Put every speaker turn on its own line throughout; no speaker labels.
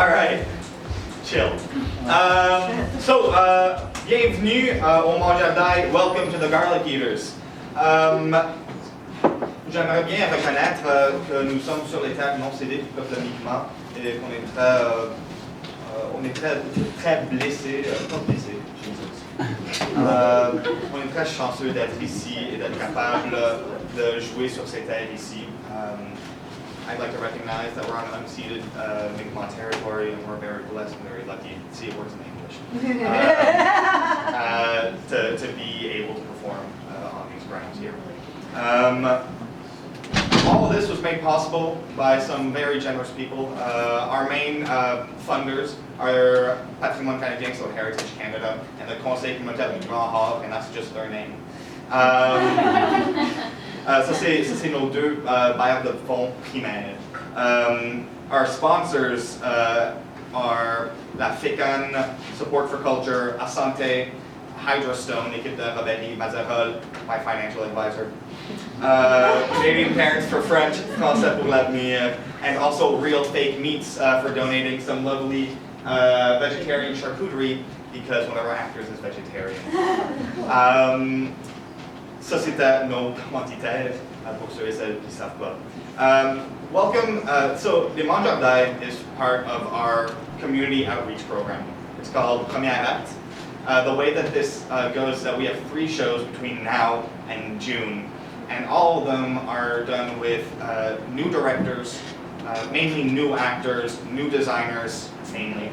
All right. Chill. Bienvenue au Mangeardai. Welcome to the Garlic Eaters. J'aimerais bien reconnaître que nous sommes sur les tables non cédées publiquement et qu'on est très blessés, pas blessés, on est très chanceux d'être ici et d'être capable de jouer sur ces terres ici. I'd like to recognize that we're on unceded Mi'kmaq territory, and we're very blessed and very lucky. See, it works in English. To be able to perform on these grounds here. All of this was made possible by some very generous people. Our main funders are Patrimoine Canadien, so Heritage Canada, and the Conseil communautaire du Grand Havre, and that's just their name. Ça c'est nos deux bailleurs de fonds primaires. Our sponsors are la FICAN, Support for Culture, Asante, Hydrostone, l'équipe de Robert Mazerol, my financial advisor. Canadian Parents for French, Français pour l'avenir, and also Real Fake Meats for donating some lovely vegetarian charcuterie because one of our actors is vegetarian. Ça c'était nos commanditaires pour ceux et celles qui ne savent pas. Welcome, so the Mangeardai is part of our community outreach program. It's called Première Acte. The way that this goes is that we have 3 shows between now and June, and all of them are done with new directors, mainly new actors, new designers, mainly.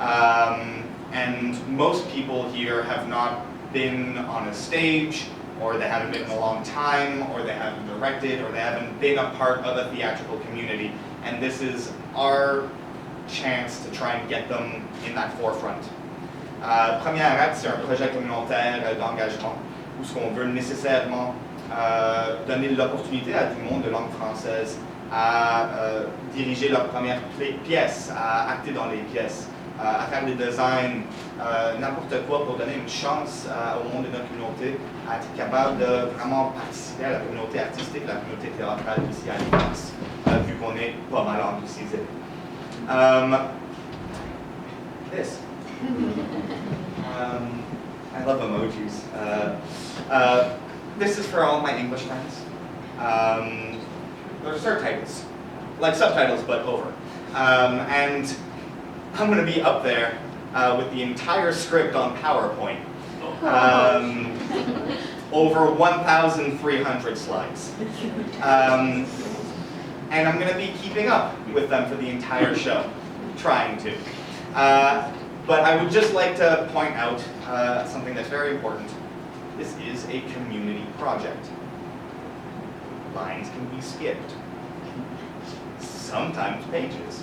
And most people here have not been on a stage, or they haven't been in a long time, or they haven't directed, or they haven't been a part of a theatrical community. And this is our chance to try and get them in that forefront. Première Acte, c'est un projet communautaire d'engagement où ce qu'on veut nécessairement donner l'opportunité à du monde de langue française à diriger leur première pièce, à acter dans les pièces, à faire des designs, n'importe quoi pour donner une chance au monde de notre communauté à être capable de vraiment participer à la communauté artistique, la communauté théâtrale ici à Halifax, vu qu'on est pas mal anglicisé. This. I love emojis. This is for all my English friends. They're subtitles, like subtitles but over. And I'm going to be up there with the entire script on PowerPoint. Over 1,300 slides. And I'm going to be keeping up with them for the entire show, trying to. But I would just like to point out something that's very important. This is a community project. Lines can be skipped. Sometimes pages.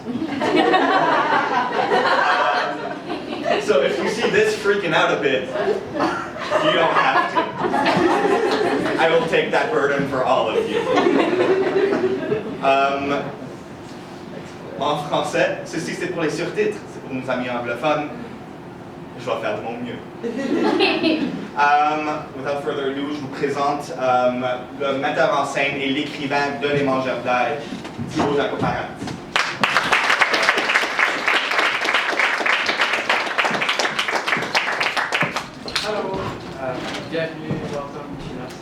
So if you see this freaking out a bit, you don't have to. I will take that burden for all of you. En français, ceci c'est pour les surtitres, c'est pour nos amis anglophones. Je vais faire de mon mieux. Without further ado, je vous présente le metteur en scène et l'écrivain de Les Mangeardai, Thibaut Jacoparat.
Hello, bienvenue, welcome, Chinas.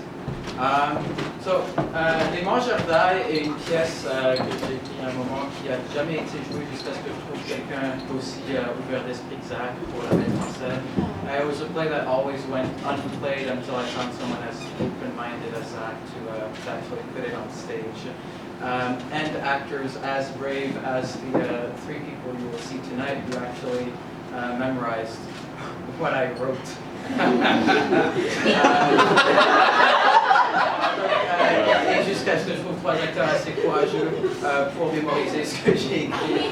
Les Mangeardai est une pièce que j'ai écrite à un moment qui n'a jamais été jouée jusqu'à ce que je trouve quelqu'un aussi ouvert d'esprit que Zach pour la mettre en scène. It was a play that always went unplayed until I found someone as open-minded as Zach to actually put it on stage. And actors as brave as the 3 people you will see tonight who actually memorized what I wrote. Et jusqu'à ce que je trouve 3 acteurs assez courageux pour mémoriser ce que j'ai écrit.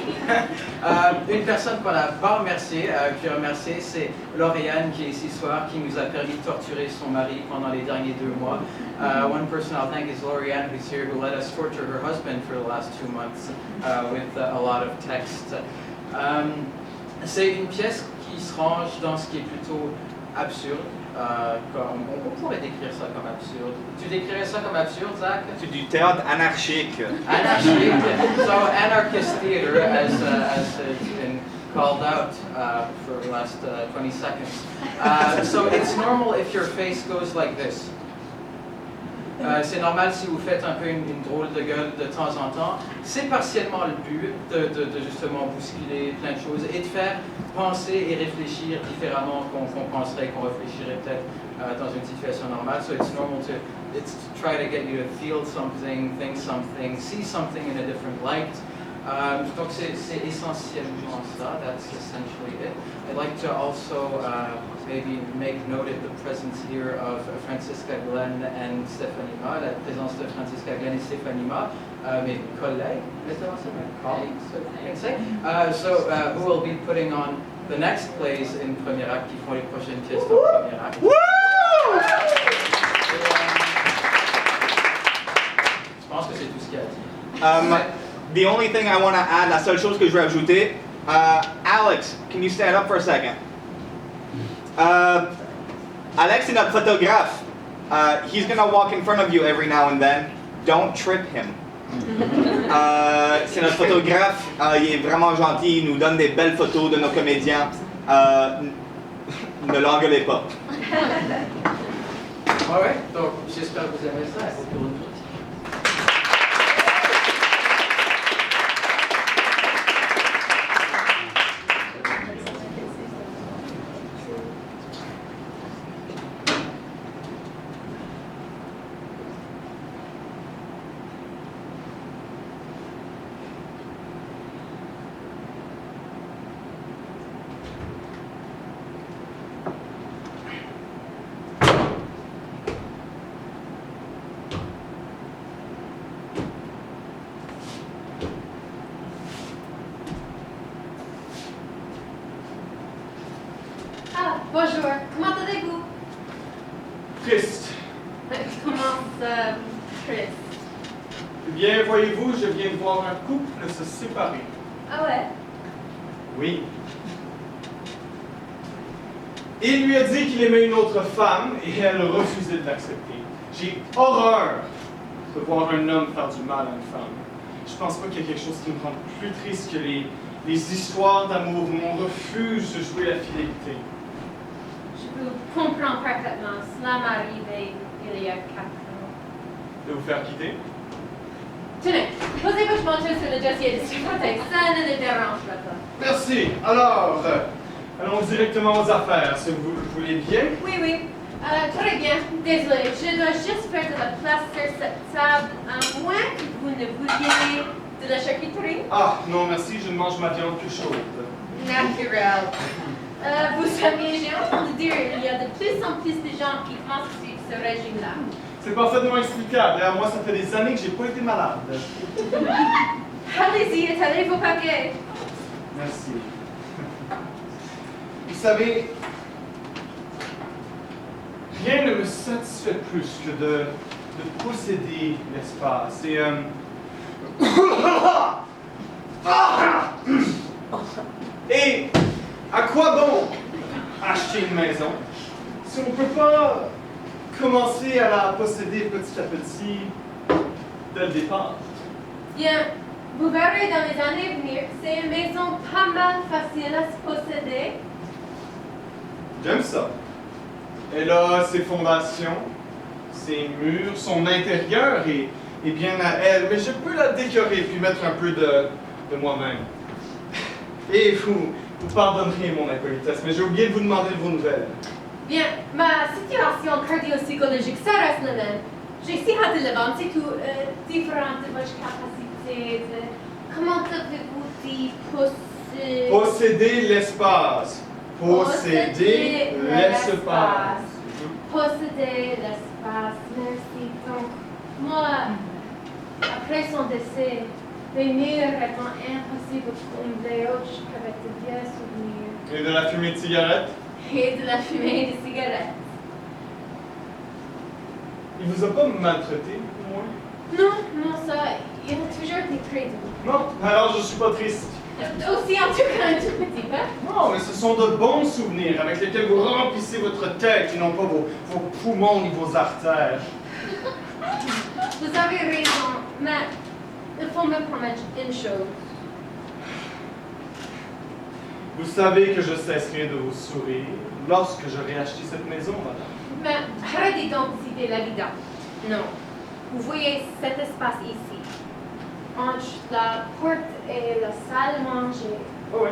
Une personne qu'on n'a pas remerciée, que j'ai remerciée, c'est Lauriane qui est ici ce soir, qui nous a permis de torturer son mari pendant les derniers 2 mois. One person I'll thank is Lauriane, who's here, who let us torture her husband for the last 2 months with a lot of text. C'est une pièce qui se range dans ce qui est plutôt absurde. on pourrait décrire ça comme absurde. Tu décrirais ça comme absurde, Zach?
C'est du théâtre anarchique.
Anarchic. So anarchist theater, as it's been called out for the last 20 seconds. So it's normal if your face goes like this. C'est normal si vous faites un peu une drôle de gueule de temps en temps. C'est partiellement le but de justement bousculer plein de choses et de faire penser et réfléchir différemment qu'on penserait, qu'on réfléchirait peut-être dans une situation normale. So it's normal to try to get you to feel something, think something, see something in a different light. Donc c'est essentiellement ça. That's essentially it. I'd like to also maybe make note of the presence here of Francisca Glenn and Stephanie Ma, la présence de Francisca Glenn et Stephanie Ma, mes collègues, my colleagues, so you can say. Who will be putting on the next plays in premier acte, qui font les prochaines pièces en premier acte. Je pense que c'est tout ce qu'il y a à dire.
The only thing I want to add, la seule chose que je vais ajouter, Alex, can you stand up for a second? Alex est notre photographe. He's gonna walk in front of you every now and then. Don't trip him. C'est notre photographe. Il est vraiment gentil. Il nous donne des belles photos de nos comédiens. Ne l'engueulez pas.
Ouais, donc j'espère que vous aimez ça. Pour une autre.
Bonjour, comment allez-vous?
Triste.
Comment ça, triste?
Eh bien, voyez-vous, je viens de voir un couple se séparer.
Ah ouais?
Oui. Il lui a dit qu'il aimait une autre femme et elle a refusé de l'accepter. J'ai horreur de voir un homme faire du mal à une femme. Je pense pas qu'il y a quelque chose qui me rend plus triste que les histoires d'amour. Mon refus de jouer la fidélité.
Je vous comprends parfaitement. Cela m'est arrivé il y a 4 ans.
De vous faire quitter?
Tenez, posez votre manteau sur le dossier de sécurité. Ça ne le dérangera pas.
Merci. Alors, allons directement aux affaires, si vous le voulez bien.
Oui, oui. Très bien. Désolée, je dois juste faire de la place sur cette table, à moins que vous ne vouliez de la charcuterie.
Ah, non, merci, je ne mange ma viande que chaude.
Naturel. Vous savez, j'ai entendu dire qu'il y a de plus en plus de gens qui pensent suivre ce régime-là.
C'est parfaitement explicable. Et à moi, ça fait des années que j'ai pas été malade.
Allez-y, étalez vos paquets.
Merci. Vous savez, rien ne me satisfait plus que de posséder l'espace. Et à quoi bon acheter une maison si on ne peut pas commencer à la posséder petit à petit dès le départ?
Bien, vous verrez dans les années à venir, c'est une maison pas mal facile à se posséder.
J'aime ça. Elle a ses fondations, ses murs, son intérieur est bien à elle, mais je peux la décorer puis mettre un peu de moi-même. Et vous pardonnerez mon impolitesse, mais j'ai oublié de vous demander de vos nouvelles.
Bien, ma situation cardio-psychologique, ça reste la même. J'ai si hâte de le vendre, c'est tout différent de votre capacité de... Comment avez-vous dit posséder?
Posséder l'espace. Posséder l'espace.
Posséder l'espace, merci. Donc, moi, après son décès, les murs étant impossibles pour une vieille avec de vieux souvenirs.
Et de la fumée de cigarette?
Et de la fumée de cigarettes.
Il vous a pas maltraité, au moins?
Non, non, ça, il a toujours été très doux.
Non, alors je suis pas triste.
Aussi en tout cas un tout petit peu.
Non, mais ce sont de bons souvenirs avec lesquels vous remplissez votre tête et non pas vos poumons ni vos artères.
Vous avez raison, mais il faut me promettre une chose.
Vous savez que je cesserai de vous sourire lorsque j'aurai acheté cette maison, madame.
Mais arrêtez donc citer la vida. Non. Vous voyez cet espace ici, entre la porte et la salle à manger.
Oh oui.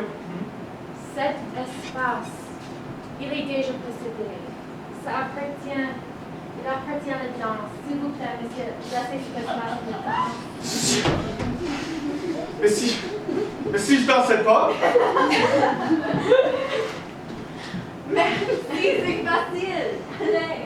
Cet espace, il est déjà possédé. Ça appartient, il appartient à la danse. S'il vous plaît, monsieur, laissez cet espace de danse.
Mais si je dansais pas?
Merci, c'est facile. Allez.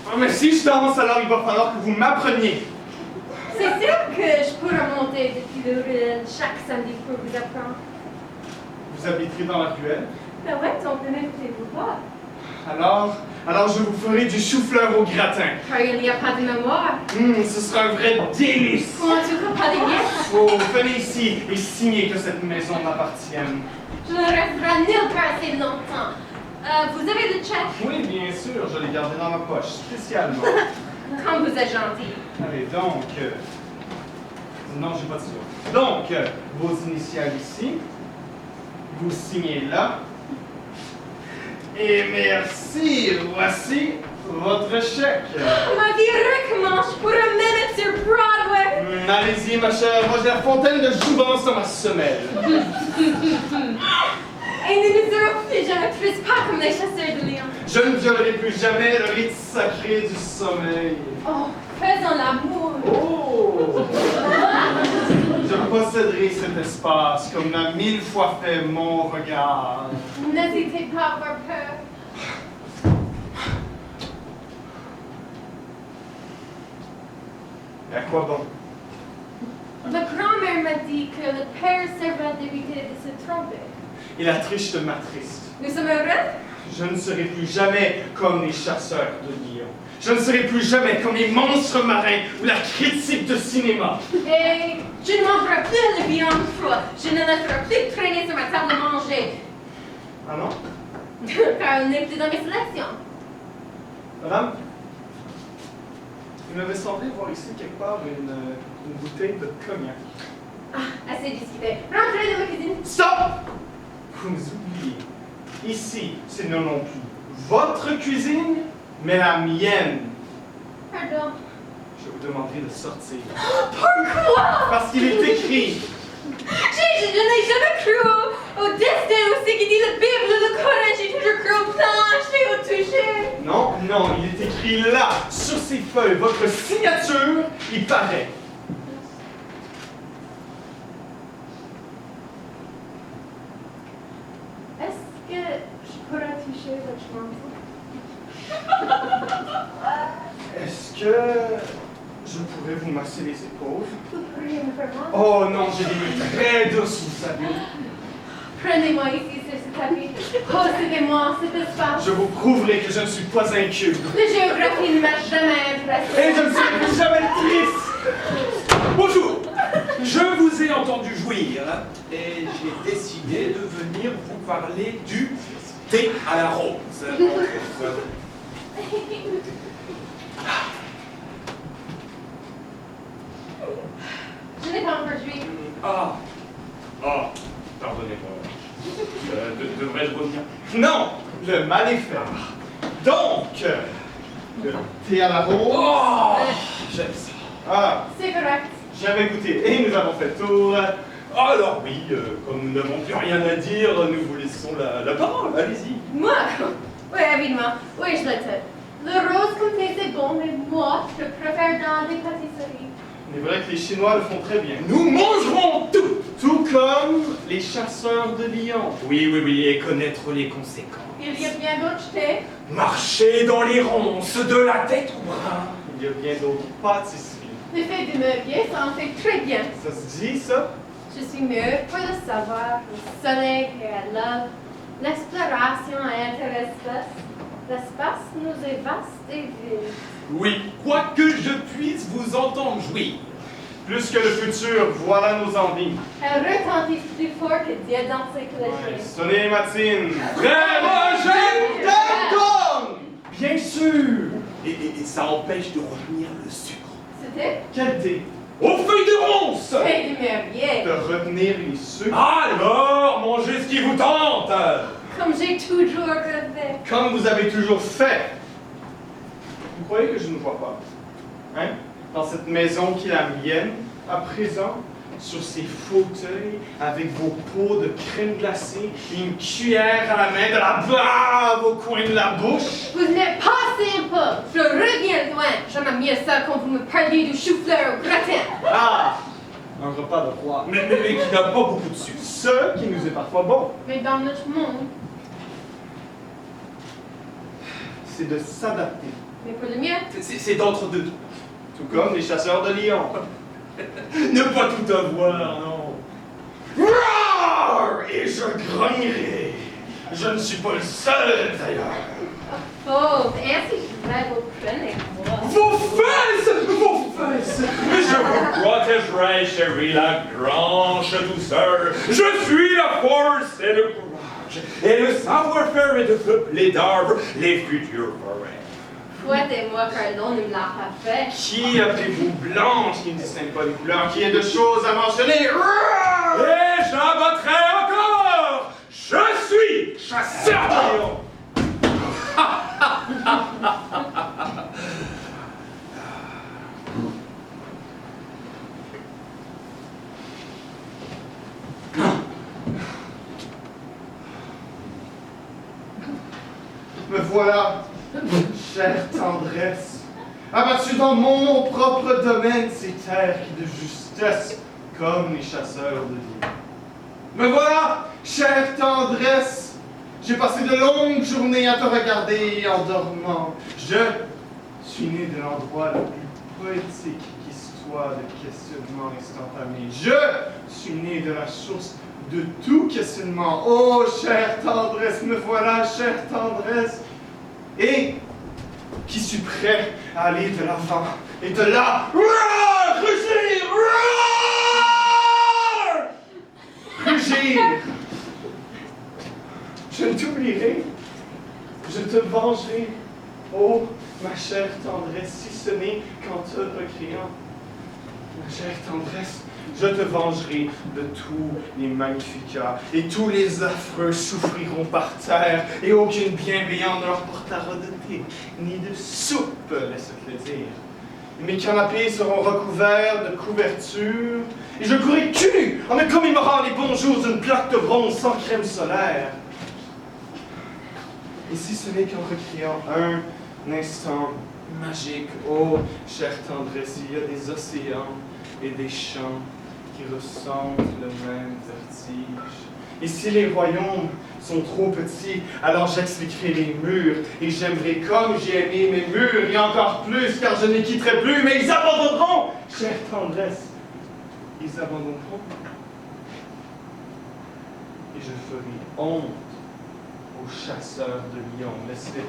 Ah, mais si je danse, alors il va falloir que vous m'appreniez.
C'est sûr que je pourrais monter depuis le ruelle chaque samedi pour vous apprendre.
Vous habiterez dans la ruelle.
Ben ouais, on peut m'écouter vous pas.
Alors je vous ferai du chou-fleur au gratin.
Car il n'y a pas de mémoire.
Ce sera un vrai délice.
Ou en tout cas pas de miettes.
Oh, venez ici et signez que cette maison m'appartienne.
Je ne resterai nulle part assez longtemps. Vous avez le chèque?
Oui, bien sûr, je l'ai gardé dans ma poche, spécialement.
Quand vous êtes gentil.
Allez, donc... Non, j'ai pas de ça. Donc, vos initiales ici. Vous signez là. Et merci, voici votre chèque.
Ma vie recommence, je pourrais même être sur Broadway.
Allez-y, ma chère, moi j'ai la fontaine de jouvence dans ma semelle.
Et nous ne serons plus jamais plus pas comme les chasseurs de lions.
Je ne violerai plus jamais le rite sacré du sommeil.
Oh, faisons l'amour.
Oh! Je posséderai cet espace comme l'a 1000 fois fait mon regard.
N'hésitez pas à avoir peur.
Et à quoi bon?
Ma grand-mère m'a dit que le père servait d'éviter de se tromper.
Et la triche de m'attriste.
Nous sommes heureux?
Je ne serai plus jamais comme les chasseurs de lions. Je ne serai plus jamais comme les monstres marins ou la critique de cinéma.
Et je ne mangerai plus le viande froid. Je ne laisserai plus traîner sur ma table à manger.
Ah non?
Car elle n'est plus dans mes sélections.
Madame? Il m'avait semblé voir ici quelque part une bouteille de cognac.
Ah, assez discuté. Rentrez dans ma cuisine.
Stop! Vous nous oubliez. Ici, c'est non plus votre cuisine, mais la mienne.
Pardon.
Je vous demanderai de sortir.
Pourquoi?
Parce qu'il est écrit.
Je n'ai jamais cru au destin aussi qui dit la Bible, le Coran. J'ai toujours cru au plancher, au toucher.
Non, non, il est écrit là, sur ces feuilles. Votre signature, il paraît.
Est-ce que je pourrais toucher votre manteau?
Est-ce que je pourrais vous masser les épaules?
Vous pourriez me faire mal?
Oh non, j'ai des nuits très douces, vous savez.
Prenez-moi ici sur ce tapis. Possédez-moi cet espace.
Je vous prouverai que je ne suis pas un cube.
La géographie ne m'a jamais impressionné.
Et je ne serai plus jamais triste.
Bonjour, je vous ai entendu jouir et j'ai décidé de venir vous parler du thé à la rose.
Je n'ai pas encore joué.
Ah, pardonnez-moi. Devrais-je revenir?
Non, le mal est fait. Donc, le thé à la rose.
Oh, j'aime ça.
Ah,
C'est correct.
j'avais goûté et nous avons fait le tour.
Alors oui, comme nous n'avons plus rien à dire, nous vous laissons la parole. Allez-y.
Moi? Oui, évidemment. Oui, je l'étais. Le rose comté, c'est bon, mais moi, je préfère dans des pâtisseries.
Il est vrai que les Chinois le font très bien.
Nous mangerons tout.
Tout comme les chasseurs de lions.
Oui, et connaître les conséquences.
Il y a bien d'autres thés.
Marcher dans les ronces de la tête au bras.
Il y a bien d'autres pâtisseries.
Le fait de me ça en fait très bien.
Ça se dit, ça?
Je suis mieux pour le savoir, le soleil et la love. L'exploration intéresse l'espace nous est vaste et vide.
Oui, quoi que je puisse vous entendre jouir.
Plus que le futur, voilà nos envies.
Elle retentit plus fort que Dieu dans ses clochers.
Sonnez les matines.
Frère Eugène
Ding-dong!
Bien sûr. Et ça empêche de retenir le sucre.
C'était
Quel thé?
Aux feuilles de ronce.
fait du merveilleux.
De retenir les sucres.
Alors, mangez ce qui vous tente.
Comme j'ai toujours rêvé.
Comme vous avez toujours fait. Vous croyez que je ne vois pas? Hein? Dans cette maison qui est la mienne, à présent, sur ces fauteuils, avec vos pots de crème glacée et une cuillère à la main, de la bave au coin de la bouche.
Vous n'êtes pas simple. Je reviens loin. J'aime mieux ça quand vous me parliez du chou-fleur au gratin.
Ah! Un repas de roi.
Mais qui n'a pas beaucoup de sucre.
Ce qui nous est parfois bon,
Mais dans notre monde,
c'est de s'adapter.
mais pour le mieux,
C'est d'entre deux.
Tout comme les chasseurs de lions.
Ne pas tout avoir, non. Roar! Et je grognerai. Je ne suis pas le seul, d'ailleurs.
pauvre, ainsi je voudrais vous prenez moi.
Vos fesses! Je vous protégerai, chérie, la grande douceur. Je suis la force et le courage, et le savoir-faire et de peupler d'arbres les futures forêts.
Fouettez-moi, car l'on ne me l'a pas fait.
Qui appelez-vous blanche qui ne distingue pas les couleurs? Qui a de choses à mentionner? Roar!
Et j'abattrai encore! Je suis chasseur de lions!
Me voilà, chère tendresse, abattu dans mon propre domaine, ces terres qui de justesse, comme les chasseurs de vie. Me voilà, chère tendresse, j'ai passé de longues journées à te regarder en dormant. Je suis né de l'endroit le plus poétique qui soit de questionnement instantané. Je suis né de la source de tout questionnement. Oh, chère tendresse, me voilà, chère tendresse. Et qui suis prêt à aller de l'avant et de là, rugir, rugir. Je ne t'oublierai, je te vengerai, oh ma chère tendresse, si ce n'est qu'en te recréant. Ma chère tendresse, je te vengerai de tous les magnificats, et tous les affreux souffriront par terre, et aucune bienveillance ne leur portera de thé, ni de soupe, laisse-te le dire. Mes canapés seront recouverts de couvertures, et je courrai cul nu en me commémorant les bons jours d'une plaque de bronze sans crème solaire. Et si ce n'est qu'en recréant un instant magique, oh, chère tendresse, il y a des océans et des champs qui ressentent le même vertige. Et si les royaumes sont trop petits, alors j'expliquerai les murs, et j'aimerai comme j'ai aimé mes murs, et encore plus, car je ne les quitterai plus, mais ils abandonneront, chère tendresse, ils abandonneront. Et je ferai honte aux chasseurs de lions, laisse-les le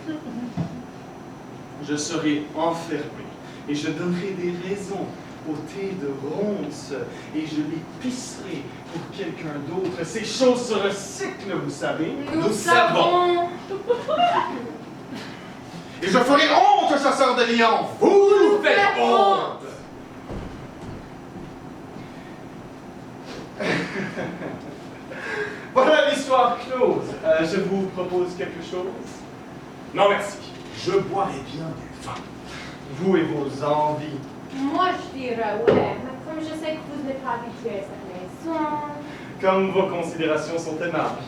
dire. Je serai enfermé, et je donnerai des raisons au thé de ronces, et je les pisserai pour quelqu'un d'autre. Ces choses se recyclent, vous savez.
Nous savons.
Et je ferai honte aux chasseurs de lions.
Vous nous faites honte!
Voilà l'histoire close. Je vous propose quelque chose.
Non merci, je boirai bien du vin.
Vous et vos envies.
Moi, je dirais ouais, mais comme je sais que vous n'êtes pas habitué à cette maison.
Comme vos considérations sont aimables.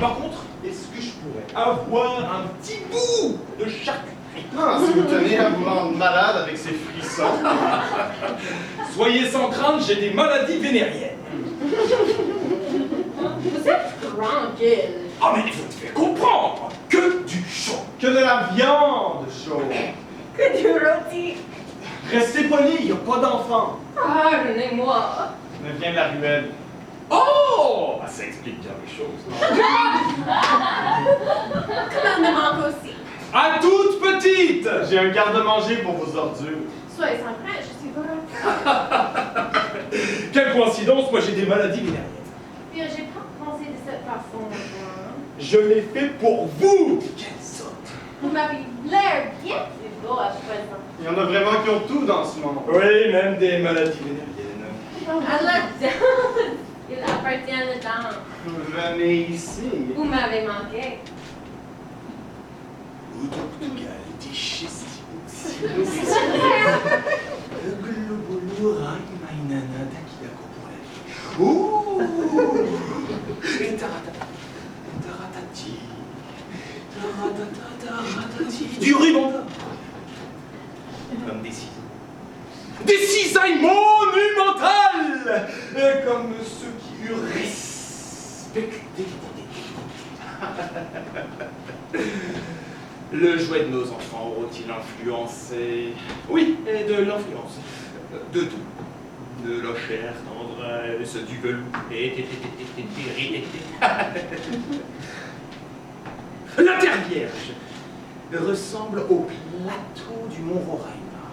Par contre, est-ce que je pourrais avoir un petit bout de charcuterie?
Ah, si vous tenez à vous rendre malade avec ces frissons.
Soyez sans crainte, j'ai des maladies vénériennes.
Vous êtes tranquille.
Ah, mais il faut te faire comprendre que du chaud.
Que de la viande chaude.
Que du rôti.
Restez polis, il n'y a pas d'enfants.
Pardonnez-moi.
Ne vient de la ruelle.
Oh, bah, ça explique bien les choses.
Comment me manque aussi.
À toute petite.
J'ai un garde-manger pour vos ordures.
Soyez sans crainte, je suis volontaire.
Quelle coïncidence, moi j'ai des maladies vénériennes.
Bien, j'ai pas pensé de cette façon, moi.
Je l'ai fait pour vous. Quelle sorte.
Vous m'avez l'air bien plus beau à présent.
Il y en a vraiment qui ont tout dans ce monde.
Oui, même des maladies vénériennes.
À la danse. Il appartient à la danse.
Venez ici.
Vous m'avez manqué.
Du ruban d'or. Comme des ciseaux. Des cisailles monumentales, comme ceux qui eurent respecté le jouet de nos enfants auront-ils influencé? Oui, et de l'influence. De tout. De la chair tendresse, du velours. La Terre Vierge ressemble au plateau du Mont Roraima.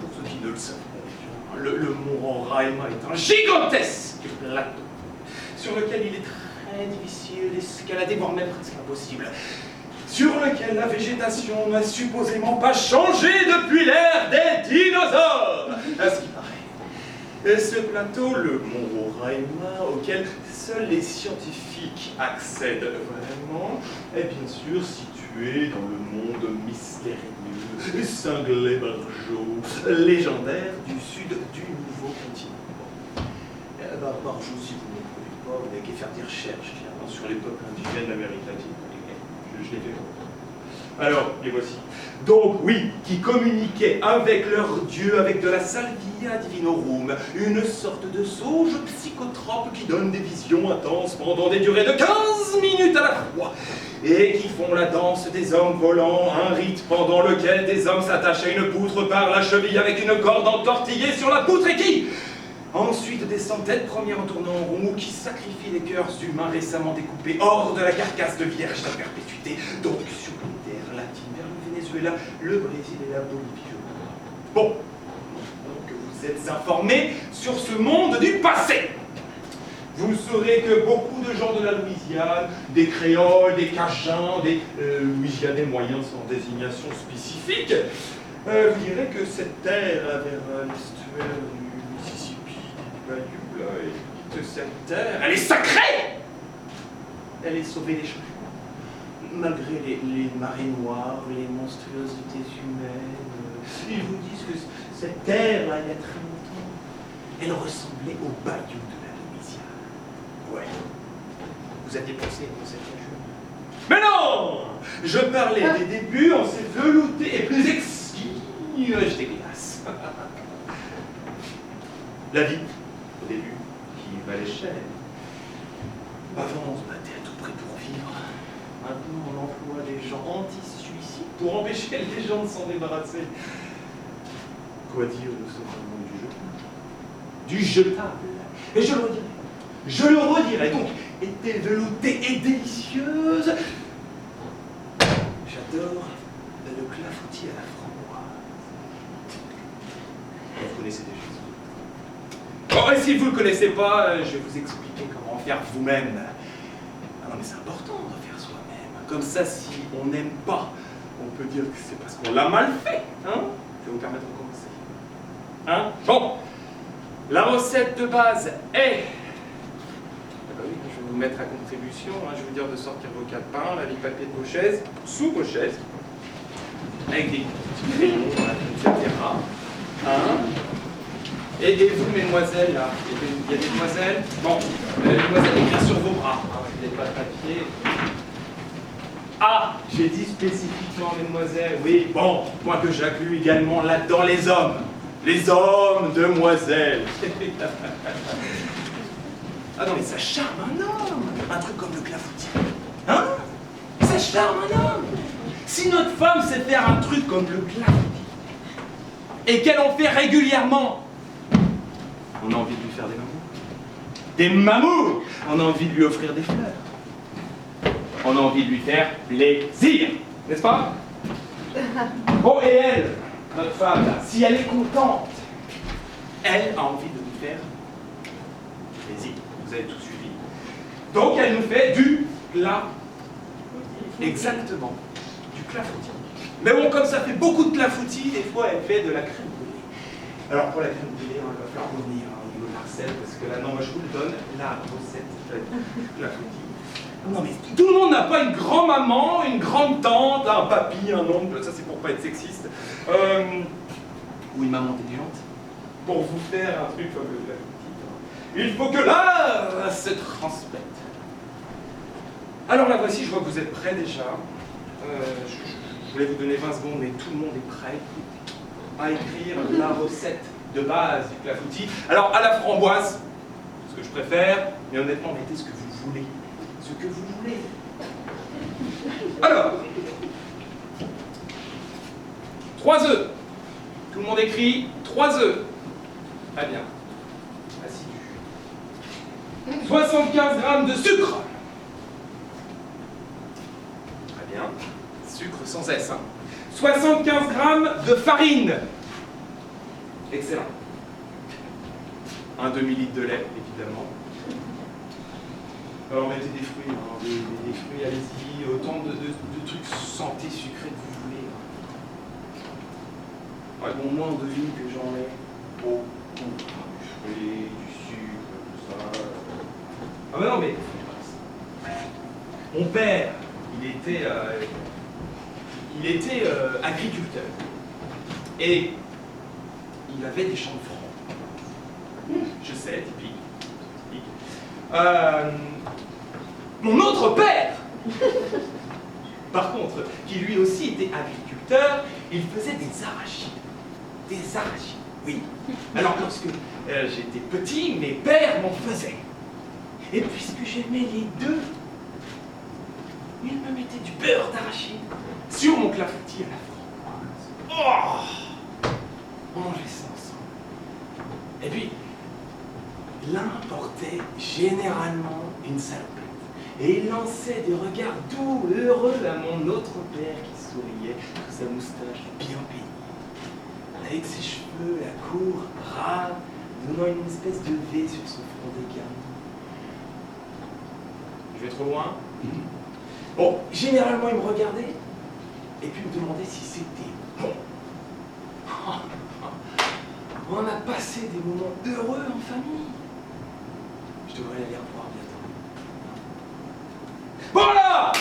Pour ceux qui ne le savent pas, le Mont Roraima est un gigantesque plateau sur lequel il est très difficile d'escalader, voire même presque impossible, sur lequel la végétation n'a supposément pas changé depuis l'ère des dinosaures, à ce qui paraît. Et ce plateau, le Mont Roraima, auquel seuls les scientifiques accèdent vraiment, est bien sûr situé dans le monde mystérieux, cinglé Barjot, légendaire du sud du nouveau continent. Barjot, si vous ne connaissez pas, vous n'avez qu'à faire des recherches clairement sur les peuples indigènes d'Amérique latine. Je l'ai fait. Alors, les voici. Donc, oui, qui communiquaient avec leur dieu, avec de la salvia divinorum, une sorte de sauge psychotrope qui donne des visions intenses pendant des durées de 15 minutes à la fois, et qui font la danse des hommes volants, un rite pendant lequel des hommes s'attachent à une poutre par la cheville avec une corde entortillée sur la poutre et qui, ensuite, des centaines premières en tournant en rond, qui sacrifient les cœurs humains récemment découpés hors de la carcasse de vierge à perpétuité, donc sur les terres latines, vers le Venezuela, le Brésil et la Bolivie, je crois. Bon, maintenant que vous êtes informés sur ce monde du passé, vous saurez que beaucoup de gens de la Louisiane, des créoles, des cajuns, des Louisianais moyens sans désignation spécifique, vous direz que cette terre vers l'estuaire du Mississippi, du Bayou, là, et que cette terre, elle est sacrée! Elle est sauvée des changements. Malgré les marées noires, les monstruosités humaines, ils vous disent que cette terre-là, il y a très longtemps, elle ressemblait au bayou de la Louisiane. Ouais. Vous aviez pensé à cette région? Mais non! Je parlais des débuts en ces veloutés et plus exquis nuages des glaces. La vie, au début, qui valait cher. Avant, on se battait à tout prix pour vivre. Maintenant, on emploie des gens anti-suicides pour empêcher les gens de s'en débarrasser. Quoi dire, nous sommes dans le monde du jetable. Et je le redirai. Je le redirai. Donc, était veloutée et délicieuse. J'adore le clafoutis à la framboise. Vous connaissez déjà ça. Bon, et si vous ne le connaissez pas, je vais vous expliquer comment faire vous-même. Ah non, mais c'est important de faire soi-même. Comme ça, si on n'aime pas, on peut dire que c'est parce qu'on l'a mal fait. Hein? Je vais vous permettre de commencer. Hein? Bon, la recette de base est... Ah bah oui, je vais vous mettre à contribution. Hein. Je vais vous dire de sortir vos calepins, la papier de vos chaises, sous vos chaises, avec des petits crayons, etc. Hein? Et vous, mesdemoiselles, là, il y a des demoiselles. Bon, mesdemoiselles, écrire sur vos bras. Hein, vous n'avez pas de papier. Ah, j'ai dit spécifiquement, mesdemoiselles, oui, bon, moi que j'inclus également là-dedans les hommes. Les hommes, demoiselles. Ah non, mais ça charme un homme, un truc comme le clafoutis. Hein? Ça charme un homme. Si notre femme sait faire un truc comme le clafoutis, et qu'elle en fait régulièrement, on a envie de lui faire des mamours. Des mamours! On a envie de lui offrir des fleurs. On a envie de lui faire plaisir, n'est-ce pas? Bon, et elle, notre femme, là, si elle est contente, elle a envie de nous faire plaisir. Vous avez tout suivi. Donc, elle nous fait du clafoutis. Exactement, du clafoutis. Mais bon, comme ça fait beaucoup de clafoutis, des fois, elle fait de la crème brûlée. Alors, pour la crème brûlée, on va faire revenir au niveau de la recette, parce que là, non, moi, je vous le donne, la recette du clafoutis. Non, mais tout le monde n'a pas une grand-maman, une grande-tante, un papy, un oncle, ça c'est pour pas être sexiste, ou une maman intelligente, pour vous faire un truc comme le clafoutis. Il faut que l'art se transmette. Alors la voici, je vois que vous êtes prêts déjà. Je voulais vous donner 20 secondes, mais tout le monde est prêt à écrire la recette de base du clafoutis. Alors à la framboise, ce que je préfère, mais honnêtement, mettez ce que vous voulez. Ce que vous voulez. Alors, 3 œufs. Tout le monde écrit 3 œufs. Très bien. Assidu. 75 grammes de sucre. Très bien. Sucre sans S. Hein. 75 grammes de farine. Excellent. Un demi-litre de lait, évidemment. Alors mettez des fruits, hein, des fruits, allez-y, autant de trucs santé sucrés que vous voulez. Ouais, bon, moi on devine que j'en ai beaucoup. Du fruit, du sucre, tout ça. Ah mais non mais, mon père, il était agriculteur. Et il avait des champs de froid. Je sais, typique. Mon autre père, par contre, qui lui aussi était agriculteur, il faisait des arachides. Des arachides, oui. Alors lorsque j'étais petit, mes pères m'en faisaient. Et puisque j'aimais les deux, ils me mettaient du beurre d'arachide sur mon clafoutis à la framboise. Oh! On mangeait ça ensemble. Et puis, l'un portait généralement une salopette et il lançait des regards doux, heureux à mon autre père qui souriait sous sa moustache bien peignée, avec ses cheveux à court, ras, donnant une espèce de V sur son front dégarni. Je vais trop loin? Bon, généralement il me regardait et puis me demandait si c'était bon. On a passé des moments heureux en famille. Je devrais aller revoir bientôt. Voilà!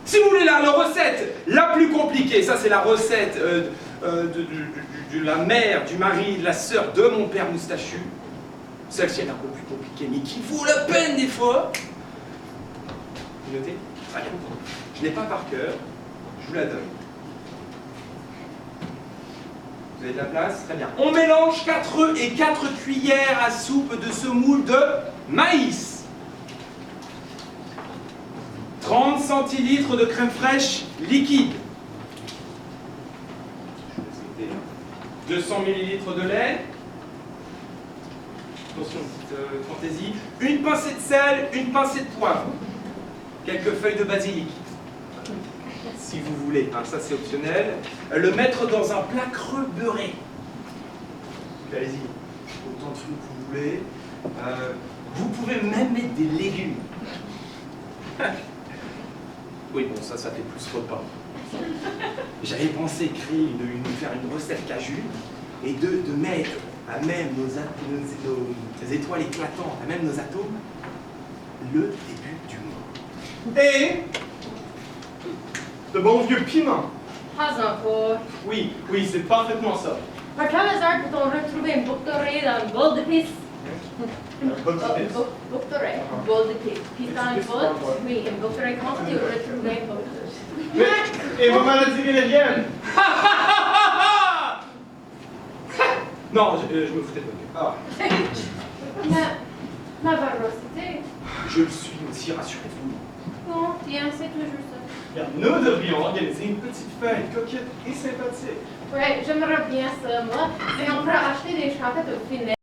Si vous voulez la recette la plus compliquée, ça c'est la recette de la mère, du mari, de la sœur de mon père moustachu. Celle-ci elle est un peu plus compliquée, mais qui vaut la peine des fois. Vous notez? Très bien. Je n'ai pas par cœur, je vous la donne. Vous avez de la place? Très bien. On mélange 4 œufs et 4 cuillères à soupe de semoule de maïs. 30 centilitres de crème fraîche liquide. 200 millilitres de lait. Attention, petite fantaisie. Une pincée de sel, une pincée de poivre. Quelques feuilles de basilic. Si vous voulez, hein, ça c'est optionnel. Le mettre dans un plat creux beurré. Allez-y, autant de fruits que vous voulez. Vous pouvez même mettre des légumes. Oui, bon, ça fait plus repas. J'avais pensé faire une recette cajun et de mettre à même nos étoiles éclatantes, à même nos atomes, le début du monde. Et de bon vieux piment.
Pas encore.
Oui, c'est parfaitement ça.
À quelle heure peut-on retrouver un boucle d'oreille dans le bol de pisse? Boucle d'oreille, bol de pisse. Pisse dans le bol? Oui, un boucle d'oreille. Comment tu retrouves un bol de
Et vos maladies vénériennes?
Non, je me foutais de votre gueule.
Mais Ma véracité.
Je le suis aussi, rassurez-vous.
Bon, bien, c'est toujours ça.
Bien, nous devrions organiser une petite fête coquette et sympathique.
Ouais, j'aimerais bien ça, moi. Et on pourrait acheter des chapettes au final.